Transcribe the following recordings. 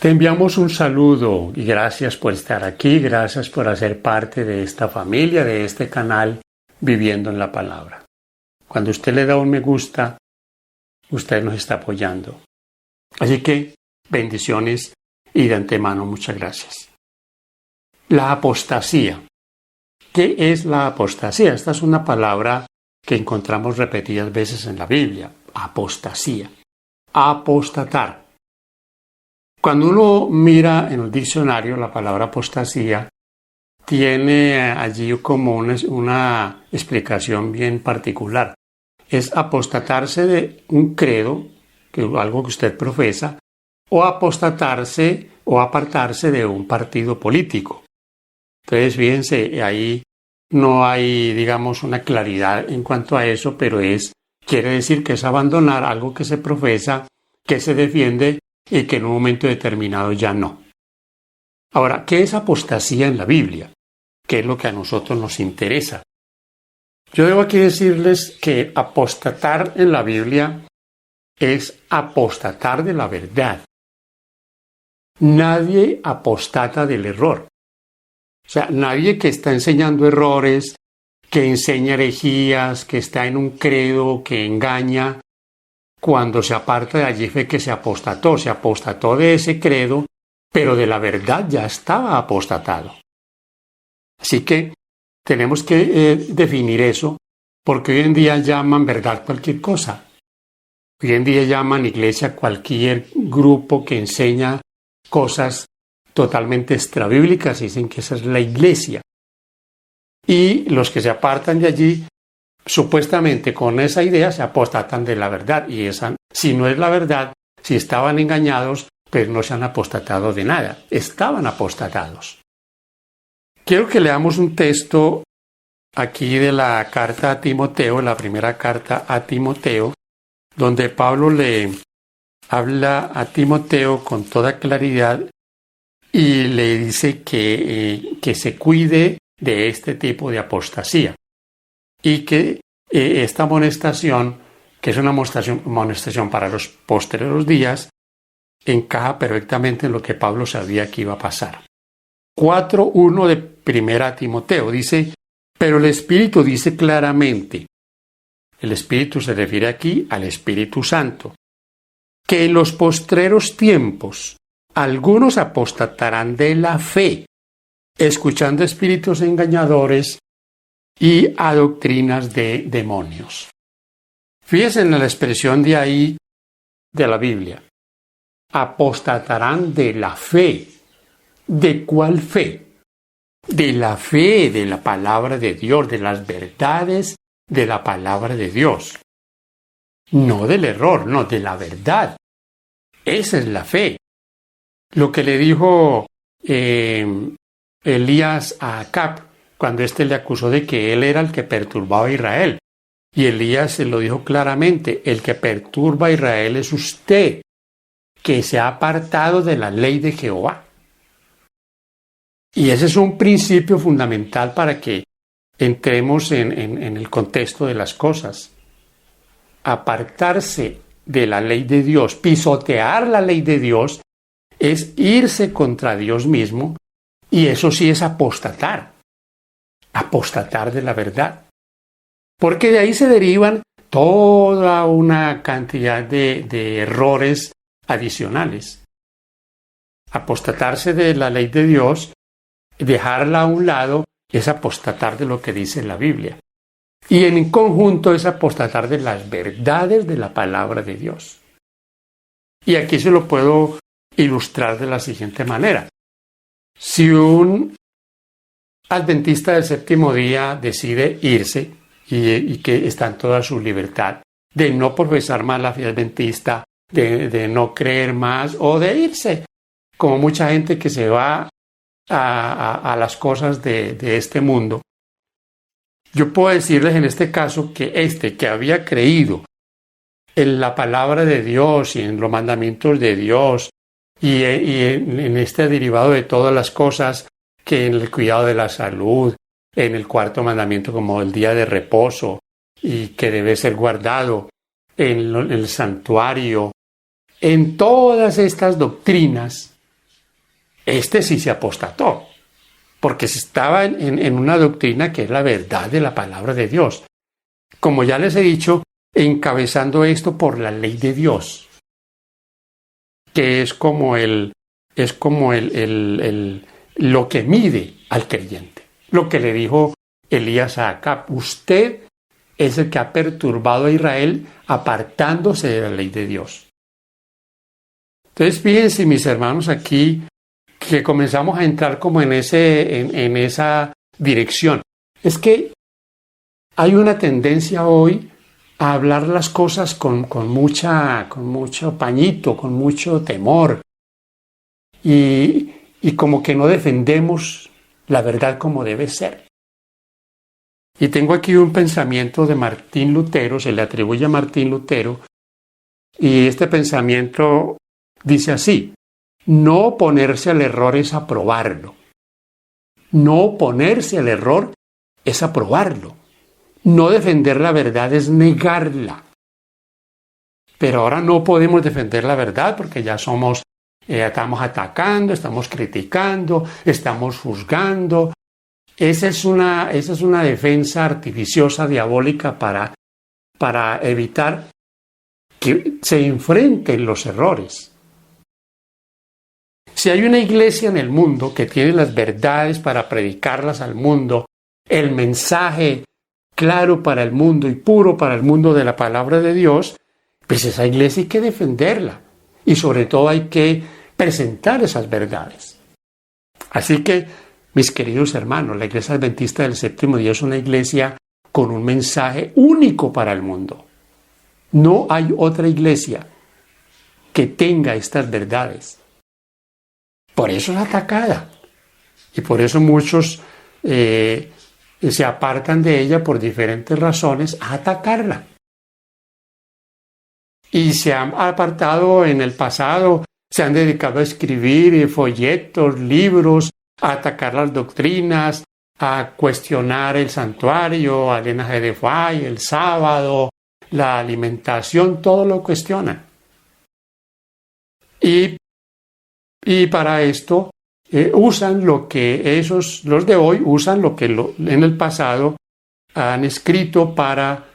Te enviamos un saludo y gracias por estar aquí, gracias por hacer parte de esta familia, de este canal Viviendo en la Palabra. Cuando usted le da un me gusta, usted nos está apoyando. Así que bendiciones y de antemano muchas gracias. La apostasía. ¿Qué es la apostasía? Esta es una palabra que encontramos repetidas veces en la Biblia. Apostasía. Apostatar. Cuando uno mira en el diccionario la palabra apostasía, tiene allí como una explicación bien particular. Es apostatarse de un credo, algo que usted profesa, o apostatarse o apartarse de un partido político. Entonces, fíjense, ahí no hay, digamos, una claridad en cuanto a eso, pero quiere decir que es abandonar algo que se profesa, que se defiende y que en un momento determinado ya no. Ahora, ¿qué es apostasía en la Biblia? ¿Qué es lo que a nosotros nos interesa? Yo debo aquí decirles que apostatar en la Biblia es apostatar de la verdad. Nadie apostata del error. O sea, nadie que está enseñando errores, que enseña herejías, que está en un credo, que engaña, cuando se aparta de allí fue que se apostató de ese credo, pero de la verdad ya estaba apostatado. Así que tenemos que definir eso, porque hoy en día llaman verdad cualquier cosa. Hoy en día llaman iglesia cualquier grupo que enseña cosas totalmente extrabíblicas y dicen que esa es la iglesia. Y los que se apartan de allí, supuestamente con esa idea se apostatan de la verdad. Y esa, si no es la verdad, si estaban engañados, pues no se han apostatado de nada. Estaban apostatados. Quiero que leamos un texto aquí de la carta a Timoteo, la primera carta a Timoteo, donde Pablo le habla a Timoteo con toda claridad y le dice que se cuide de este tipo de apostasía y que esta amonestación, que es una amonestación para los posteriores días, encaja perfectamente en lo que Pablo sabía que iba a pasar. 4:1 de primera Timoteo dice: pero el Espíritu dice claramente, el Espíritu se refiere aquí al Espíritu Santo, que en los postreros tiempos algunos apostatarán de la fe, escuchando espíritus engañadores y a doctrinas de demonios. Fíjense en la expresión de ahí de la Biblia. Apostatarán de la fe. ¿De cuál fe? De la fe de la palabra de Dios, de las verdades de la palabra de Dios. No del error, no, de la verdad. Esa es la fe. Lo que le dijo Elías a Acab, cuando éste le acusó de que él era el que perturbaba a Israel. Y Elías se lo dijo claramente: el que perturba a Israel es usted, que se ha apartado de la ley de Jehová. Y ese es un principio fundamental para que entremos en el contexto de las cosas. Apartarse de la ley de Dios, pisotear la ley de Dios, es irse contra Dios mismo, y eso sí es apostatar de la verdad. Porque de ahí se derivan toda una cantidad de errores adicionales. Apostatarse de la ley de Dios, dejarla a un lado, es apostatar de lo que dice la Biblia. Y en conjunto es apostatar de las verdades de la palabra de Dios. Y aquí se lo puedo ilustrar de la siguiente manera. Si un adventista del séptimo día decide irse, y que está en toda su libertad de no profesar más la fe adventista, de no creer más o de irse, como mucha gente que se va a las cosas de este mundo. Yo puedo decirles en este caso que que había creído en la palabra de Dios y en los mandamientos de Dios y en este derivado de todas las cosas, que en el cuidado de la salud, en el cuarto mandamiento como el día de reposo y que debe ser guardado, en el santuario, en todas estas doctrinas Este sí se apostató, porque estaba en una doctrina que es la verdad de la palabra de Dios. Como ya les he dicho, encabezando esto por la ley de Dios, que es como lo que mide al creyente. Lo que le dijo Elías a Acab: usted es el que ha perturbado a Israel apartándose de la ley de Dios. Entonces, fíjense, mis hermanos, aquí que comenzamos a entrar como en esa dirección. Es que hay una tendencia hoy a hablar las cosas con mucho pañito, con mucho temor, y como que no defendemos la verdad como debe ser. Y tengo aquí un pensamiento de Martín Lutero, se le atribuye a Martín Lutero, y este pensamiento dice así: no oponerse al error es aprobarlo. No oponerse al error es aprobarlo. No defender la verdad es negarla. Pero ahora no podemos defender la verdad porque ya estamos atacando, estamos criticando, estamos juzgando. Esa es una defensa artificiosa, diabólica, para evitar que se enfrenten los errores. Si hay una iglesia en el mundo que tiene las verdades para predicarlas al mundo, el mensaje claro para el mundo y puro para el mundo de la palabra de Dios, pues esa iglesia hay que defenderla y sobre todo hay que presentar esas verdades. Así que, mis queridos hermanos, la Iglesia Adventista del Séptimo Día es una iglesia con un mensaje único para el mundo. No hay otra iglesia que tenga estas verdades. Por eso es atacada y por eso muchos se apartan de ella por diferentes razones a atacarla. Y se han apartado en el pasado, se han dedicado a escribir folletos, libros, a atacar las doctrinas, a cuestionar el santuario, al linaje de Fay, el sábado, la alimentación, todo lo cuestionan. Y para esto usan lo que los de hoy usan lo que en el pasado han escrito para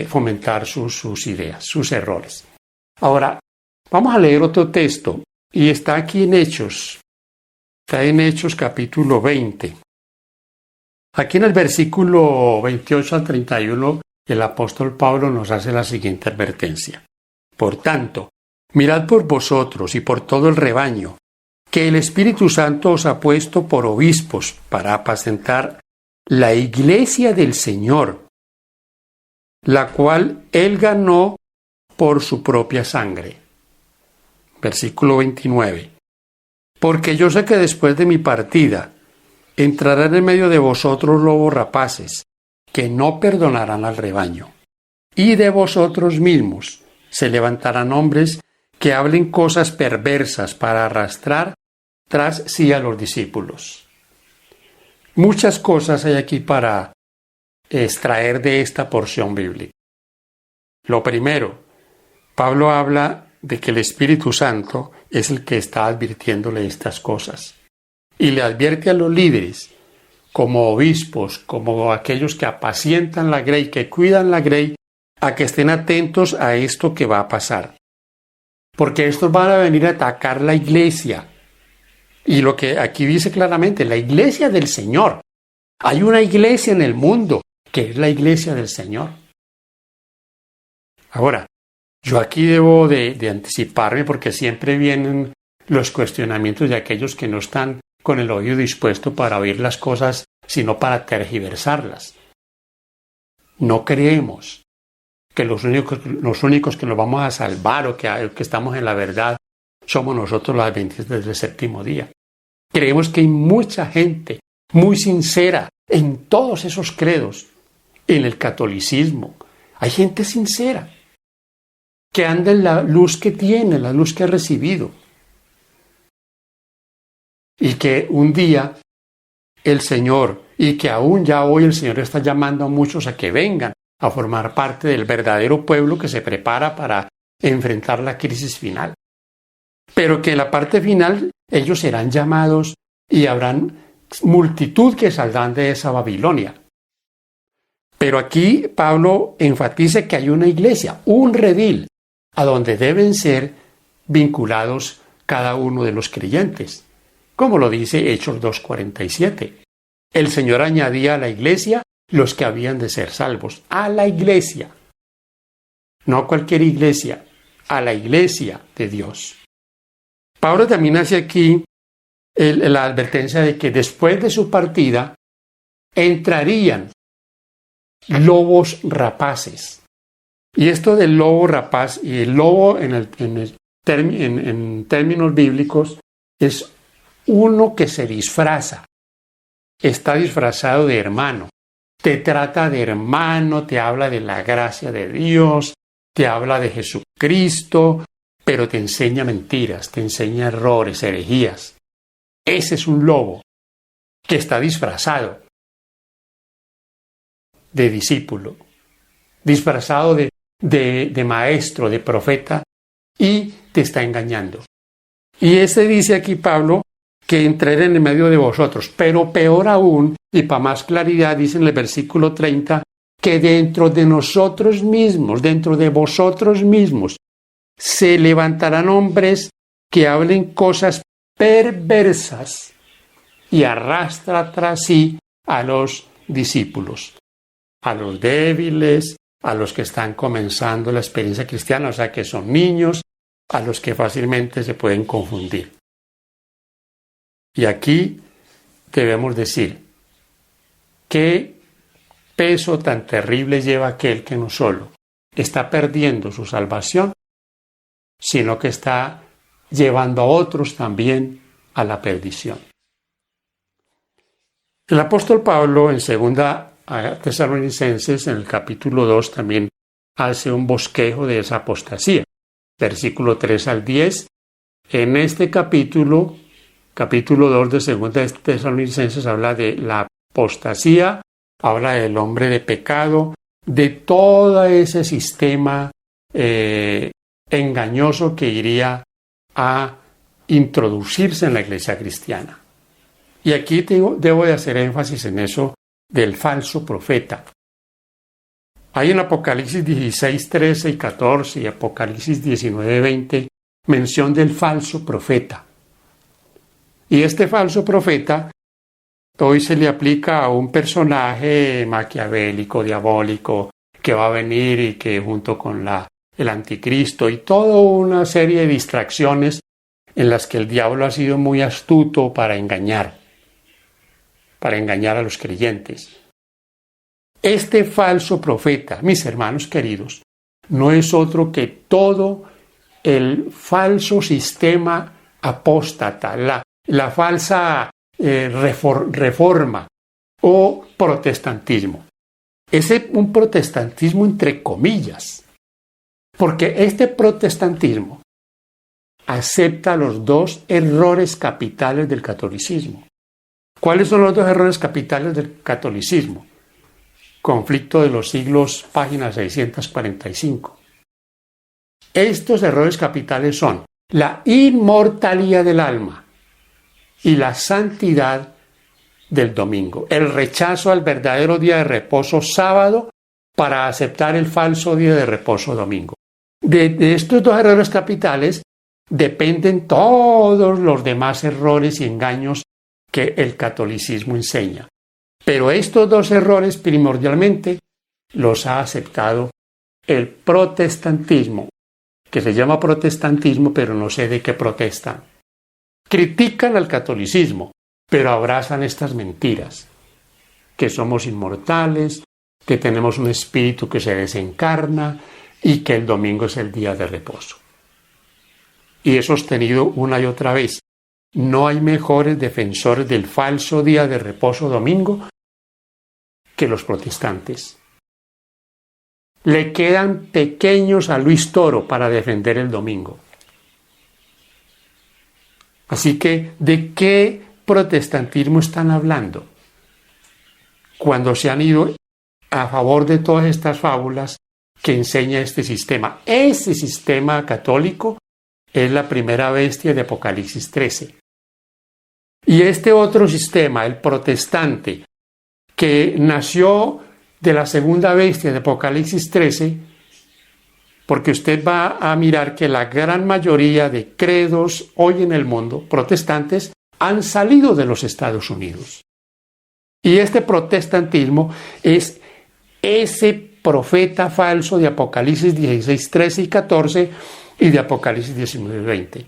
fomentar sus ideas, sus errores. Ahora, vamos a leer otro texto y está aquí en Hechos. Está en Hechos capítulo 20. Aquí en el versículo 28 al 31, el apóstol Pablo nos hace la siguiente advertencia. Por tanto, mirad por vosotros y por todo el rebaño, que el Espíritu Santo os ha puesto por obispos para apacentar la iglesia del Señor, la cual él ganó por su propia sangre. Versículo 29. Porque yo sé que después de mi partida entrarán en medio de vosotros lobos rapaces, que no perdonarán al rebaño. Y de vosotros mismos se levantarán hombres que hablen cosas perversas para arrastrar tras sí a los discípulos. Muchas cosas hay aquí para extraer de esta porción bíblica. Lo primero, Pablo habla de que el Espíritu Santo es el que está advirtiéndole estas cosas. Y le advierte a los líderes, como obispos, como aquellos que apacientan la grey, que cuidan la grey, a que estén atentos a esto que va a pasar. Porque estos van a venir a atacar la iglesia. Y lo que aquí dice claramente, la iglesia del Señor. Hay una iglesia en el mundo que es la iglesia del Señor. Ahora, yo aquí debo de anticiparme porque siempre vienen los cuestionamientos de aquellos que no están con el oído dispuesto para oír las cosas, sino para tergiversarlas. No creemos que los únicos que nos vamos a salvar o que estamos en la verdad somos nosotros los adventistas del séptimo día. Creemos que hay mucha gente muy sincera en todos esos credos, en el catolicismo. Hay gente sincera que anda en la luz que tiene, la luz que ha recibido. Y que un día el Señor, y que aún ya hoy el Señor está llamando a muchos a que vengan a formar parte del verdadero pueblo que se prepara para enfrentar la crisis final. pero que en la parte final ellos serán llamados y habrán multitud que saldrán de esa Babilonia. Pero aquí Pablo enfatiza que hay una iglesia, un redil, a donde deben ser vinculados cada uno de los creyentes, como lo dice Hechos 2:47. El Señor añadía a la iglesia los que habían de ser salvos, a la iglesia, no a cualquier iglesia, a la iglesia de Dios. Pablo también hace aquí la advertencia de que después de su partida entrarían lobos rapaces. Y esto del lobo rapaz y el lobo en términos bíblicos es uno que se disfraza, está disfrazado de hermano, te trata de hermano, te habla de la gracia de Dios, te habla de Jesucristo, pero te enseña mentiras, te enseña errores, herejías. Ese es un lobo que está disfrazado de discípulo, disfrazado de maestro, de profeta, y te está engañando. Y ese dice aquí Pablo que entraré en el medio de vosotros, pero peor aún, y para más claridad, dice en el versículo 30, que dentro de nosotros mismos, dentro de vosotros mismos, se levantarán hombres que hablen cosas perversas y arrastra tras sí a los discípulos, a los débiles, a los que están comenzando la experiencia cristiana, o sea que son niños, a los que fácilmente se pueden confundir. Y aquí debemos decir, ¿qué peso tan terrible lleva aquel que no solo está perdiendo su salvación, sino que está llevando a otros también a la perdición? El apóstol Pablo en 2 Tesalonicenses, en el capítulo 2, también hace un bosquejo de esa apostasía. Versículo 3 al 10. En este capítulo 2 de 2 Tesalonicenses, habla de la apostasía, habla del hombre de pecado, de todo ese sistema engañoso que iría a introducirse en la iglesia cristiana. Y aquí debo de hacer énfasis en eso del falso profeta. Hay en Apocalipsis 16, 13 y 14 y Apocalipsis 19, 20 mención del falso profeta. Y este falso profeta hoy se le aplica a un personaje maquiavélico, diabólico, que va a venir y que junto con el anticristo y toda una serie de distracciones en las que el diablo ha sido muy astuto para engañar a los creyentes. Este falso profeta, mis hermanos queridos, no es otro que todo el falso sistema apóstata, la falsa reforma o protestantismo. Es un protestantismo entre comillas, porque este protestantismo acepta los dos errores capitales del catolicismo. ¿Cuáles son los dos errores capitales del catolicismo? Conflicto de los Siglos, página 645. Estos errores capitales son la inmortalidad del alma y la santidad del domingo, el rechazo al verdadero día de reposo sábado para aceptar el falso día de reposo domingo. De estos dos errores capitales dependen todos los demás errores y engaños que el catolicismo enseña. Pero estos dos errores primordialmente los ha aceptado el protestantismo, que se llama protestantismo, pero no sé de qué protestan. Critican al catolicismo, pero abrazan estas mentiras, que somos inmortales, que tenemos un espíritu que se desencarna y que el domingo es el día de reposo. Y he sostenido una y otra vez, no hay mejores defensores del falso día de reposo domingo que los protestantes. Le quedan pequeños a Luis Toro para defender el domingo. Así que, ¿de qué protestantismo están hablando? Cuando se han ido a favor de todas estas fábulas que enseña este sistema. Ese sistema católico es la primera bestia de Apocalipsis 13. Y este otro sistema, el protestante, que nació de la segunda bestia de Apocalipsis 13, porque usted va a mirar que la gran mayoría de credos hoy en el mundo, protestantes, han salido de los Estados Unidos. Y este protestantismo es ese profeta falso de Apocalipsis 16, 13 y 14 y de Apocalipsis 19, 20.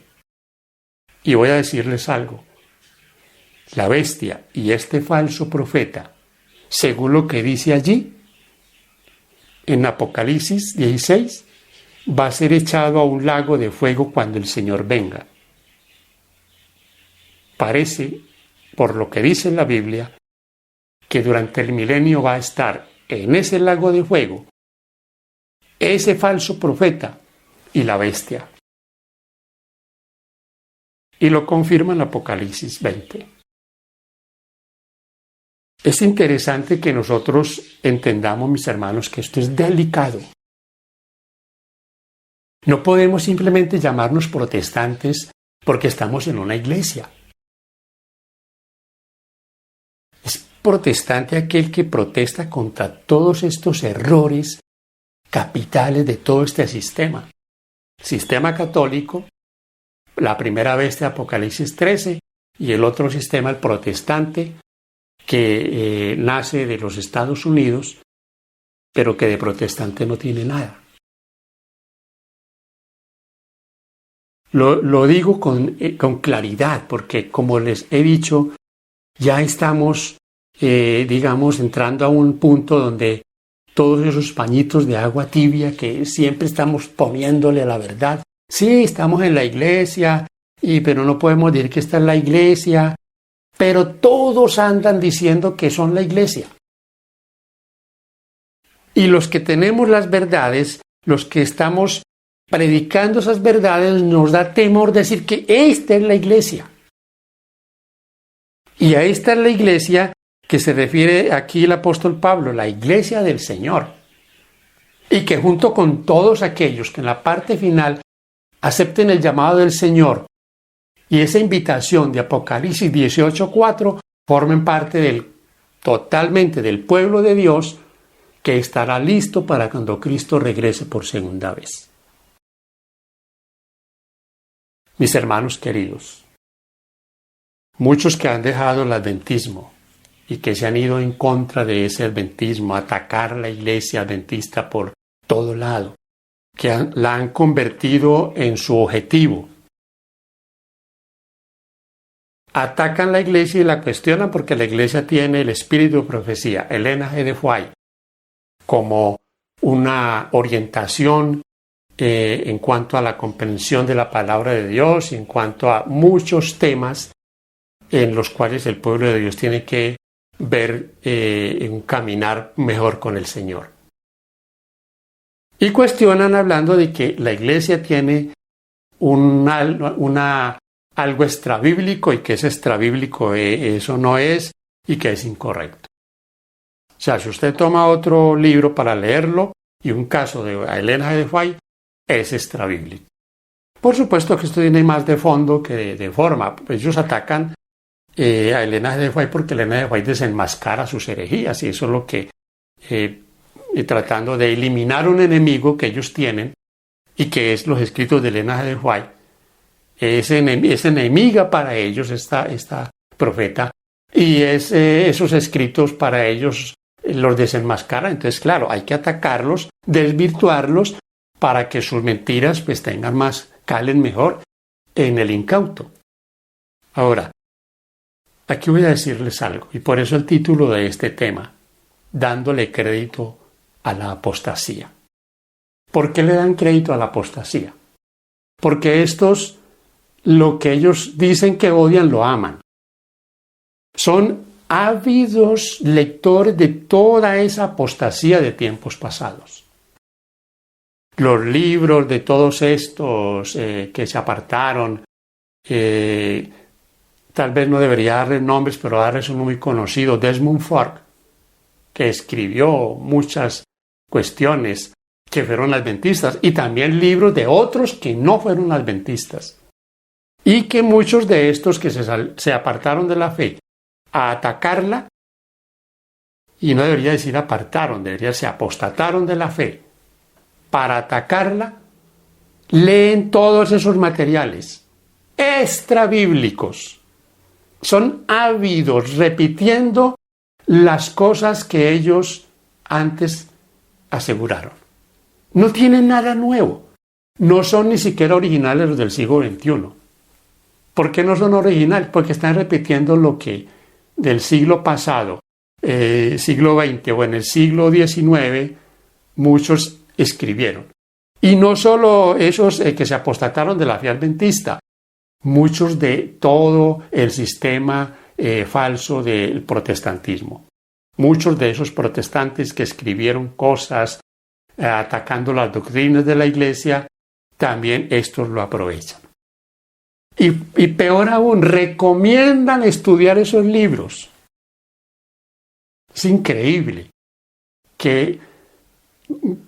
Y voy a decirles algo. La bestia y este falso profeta, según lo que dice allí, en Apocalipsis 16, va a ser echado a un lago de fuego cuando el Señor venga. Parece, por lo que dice en la Biblia, que durante el milenio va a estar en ese lago de fuego ese falso profeta y la bestia. Y lo confirma en Apocalipsis 20. Es interesante que nosotros entendamos, mis hermanos, que esto es delicado. No podemos simplemente llamarnos protestantes porque estamos en una iglesia. Es protestante aquel que protesta contra todos estos errores capitales de todo este sistema. Sistema católico, la primera bestia de Apocalipsis 13, y el otro sistema, el protestante, que nace de los Estados Unidos, pero que de protestante no tiene nada. Lo digo con claridad, porque como les he dicho, ya estamos, entrando a un punto donde todos esos pañitos de agua tibia que siempre estamos poniéndole a la verdad. Sí, estamos en la iglesia, pero no podemos decir que está en la iglesia, pero todos andan diciendo que son la iglesia. Y los que tenemos las verdades, los que estamos predicando esas verdades, nos da temor decir que esta es la iglesia. Y a esta es la iglesia que se refiere aquí el apóstol Pablo, la iglesia del Señor. Y que junto con todos aquellos que en la parte final acepten el llamado del Señor y esa invitación de Apocalipsis 18:4 formen parte totalmente del pueblo de Dios que estará listo para cuando Cristo regrese por segunda vez. Mis hermanos queridos, muchos que han dejado el adventismo y que se han ido en contra de ese adventismo, atacar la iglesia adventista por todo lado, que la han convertido en su objetivo. Atacan la iglesia y la cuestionan porque la iglesia tiene el espíritu de profecía, Elena G. de White, como una orientación en cuanto a la comprensión de la palabra de Dios y en cuanto a muchos temas en los cuales el pueblo de Dios tiene que ver un caminar mejor con el Señor. Y cuestionan hablando de que la iglesia tiene algo extrabíblico y que ese extrabíblico eso no es y que es incorrecto. O sea, si usted toma otro libro para leerlo y un caso de Elena G. de White, es extrabíblico. Por supuesto que esto tiene más de fondo que de forma. Ellos atacan a Elena G. de White porque Elena G. de White desenmascara sus herejías y eso es lo que tratando de eliminar un enemigo que ellos tienen y que es los escritos de Elena G. de White. Es enemiga para ellos esta profeta y esos escritos para ellos los desenmascara. Entonces, claro, hay que atacarlos, desvirtuarlos para que sus mentiras pues calen mejor en el incauto. Ahora, aquí voy a decirles algo, y por eso el título de este tema, dándole crédito a la apostasía. ¿Por qué le dan crédito a la apostasía? Porque estos, lo que ellos dicen que odian, lo aman. Son ávidos lectores de toda esa apostasía de tiempos pasados. Los libros de todos estos que se apartaron, tal vez no debería darles nombres, pero darles uno muy conocido, Desmond Fork, que escribió muchas cuestiones que fueron adventistas, y también libros de otros que no fueron adventistas. Y que muchos de estos que se apartaron de la fe a atacarla, y no debería decir apartaron, debería se apostataron de la fe para atacarla, leen todos esos materiales extrabíblicos. Son ávidos repitiendo las cosas que ellos antes aseguraron. No tienen nada nuevo. No son ni siquiera originales los del siglo XXI. ¿Por qué no son originales? Porque están repitiendo lo que del siglo pasado, siglo XX o en el siglo XIX, muchos escribieron. Y no solo esos que se apostataron de la fe adventista, muchos de todo el sistema falso del protestantismo. Muchos de esos protestantes que escribieron cosas atacando las doctrinas de la Iglesia, también estos lo aprovechan. Y peor aún, recomiendan estudiar esos libros. Es increíble.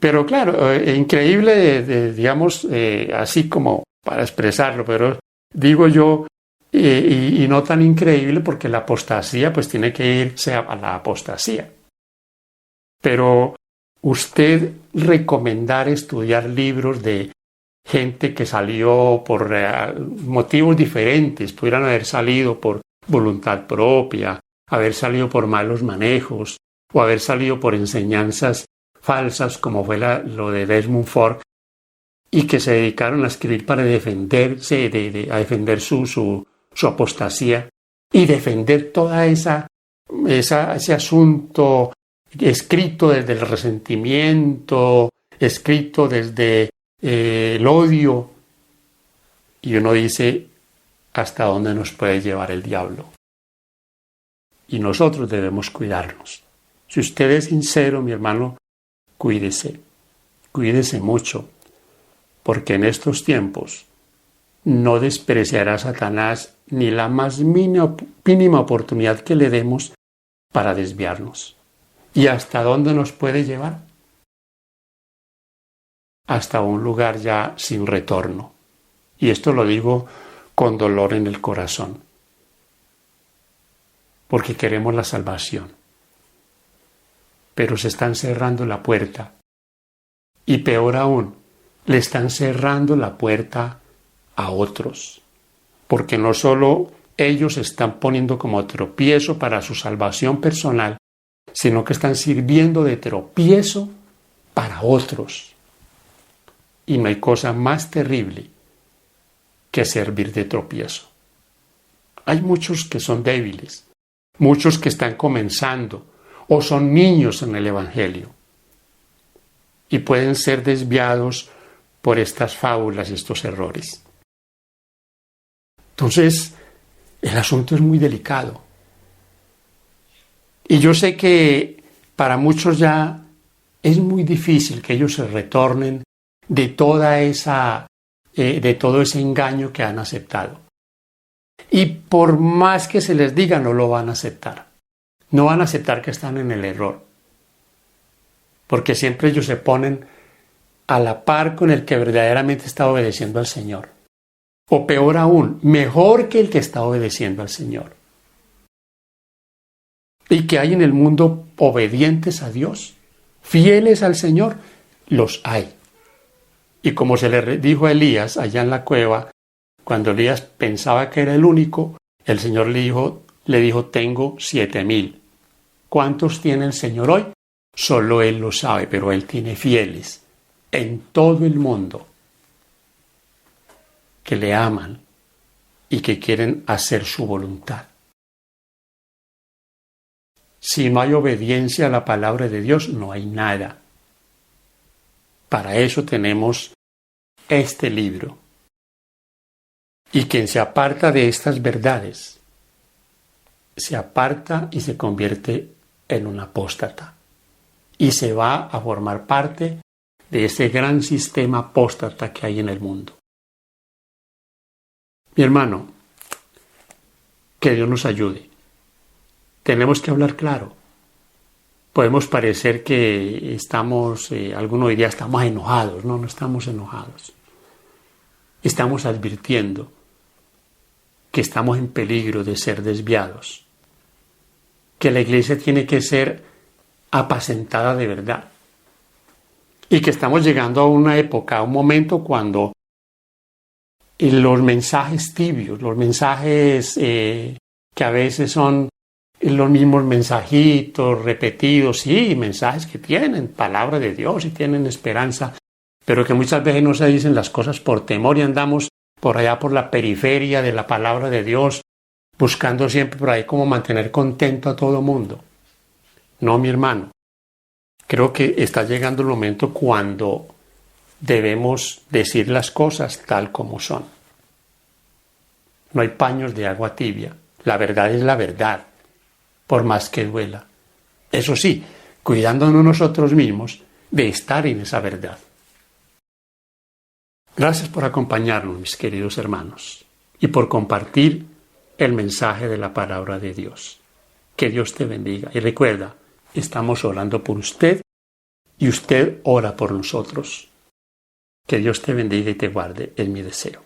Pero claro, increíble, digamos, así como para expresarlo, pero digo yo, y no tan increíble porque la apostasía pues tiene que irse a la apostasía. Pero usted recomendar estudiar libros de gente que salió por motivos diferentes, pudieran haber salido por voluntad propia, haber salido por malos manejos o haber salido por enseñanzas falsas como fue lo de Desmond Ford, y que se dedicaron a escribir para defenderse, a defender su apostasía y defender toda ese asunto escrito desde el resentimiento, escrito desde el odio. Y uno dice, ¿hasta dónde nos puede llevar el diablo? Y nosotros debemos cuidarnos. Si usted es sincero, mi hermano, cuídese mucho, porque en estos tiempos no despreciará a Satanás ni la más mínima oportunidad que le demos para desviarnos. ¿Y hasta dónde nos puede llevar? Hasta un lugar ya sin retorno. Y esto lo digo con dolor en el corazón, porque queremos la salvación. Pero se están cerrando la puerta. Y peor aún, le están cerrando la puerta a otros. Porque no solo ellos están poniendo como tropiezo para su salvación personal, sino que están sirviendo de tropiezo para otros. Y no hay cosa más terrible que servir de tropiezo. Hay muchos que son débiles, muchos que están comenzando o son niños en el Evangelio y pueden ser desviados por estas fábulas y estos errores. Entonces, el asunto es muy delicado. Y yo sé que para muchos ya es muy difícil que ellos se retornen de todo ese engaño que han aceptado. Y por más que se les diga, no lo van a aceptar. No van a aceptar que están en el error. Porque siempre ellos se ponen a la par con el que verdaderamente está obedeciendo al Señor. O peor aún, mejor que el que está obedeciendo al Señor. Y que hay en el mundo obedientes a Dios, fieles al Señor, los hay. Y como se le dijo a Elías allá en la cueva, cuando Elías pensaba que era el único, el Señor le dijo, tengo 7,000. ¿Cuántos tiene el Señor hoy? Solo Él lo sabe, pero Él tiene fieles en todo el mundo que le aman y que quieren hacer su voluntad. Si no hay obediencia a la palabra de Dios, no hay nada. Para eso tenemos este libro. Y quien se aparta de estas verdades, se aparta y se convierte en un apóstata. Y se va a formar parte de ese gran sistema apóstata que hay en el mundo. Mi hermano, que Dios nos ayude. Tenemos que hablar claro. podemos parecer que estamos, algunos dirían, estamos enojados. No, no estamos enojados. Estamos advirtiendo que estamos en peligro de ser desviados, que la iglesia tiene que ser apacentada de verdad y que estamos llegando a una época, a un momento cuando los mensajes tibios, los mensajes que a veces son los mismos mensajitos repetidos, sí, mensajes que tienen palabra de Dios y tienen esperanza, pero que muchas veces no se dicen las cosas por temor y andamos por allá por la periferia de la palabra de Dios, buscando siempre por ahí cómo mantener contento a todo mundo. No, mi hermano, creo que está llegando el momento cuando debemos decir las cosas tal como son. No hay paños de agua tibia. La verdad es la verdad, por más que duela. Eso sí, cuidándonos nosotros mismos de estar en esa verdad. Gracias por acompañarnos, mis queridos hermanos, y por compartir el mensaje de la palabra de Dios. Que Dios te bendiga. Y recuerda, estamos orando por usted y usted ora por nosotros. Que Dios te bendiga y te guarde, es mi deseo.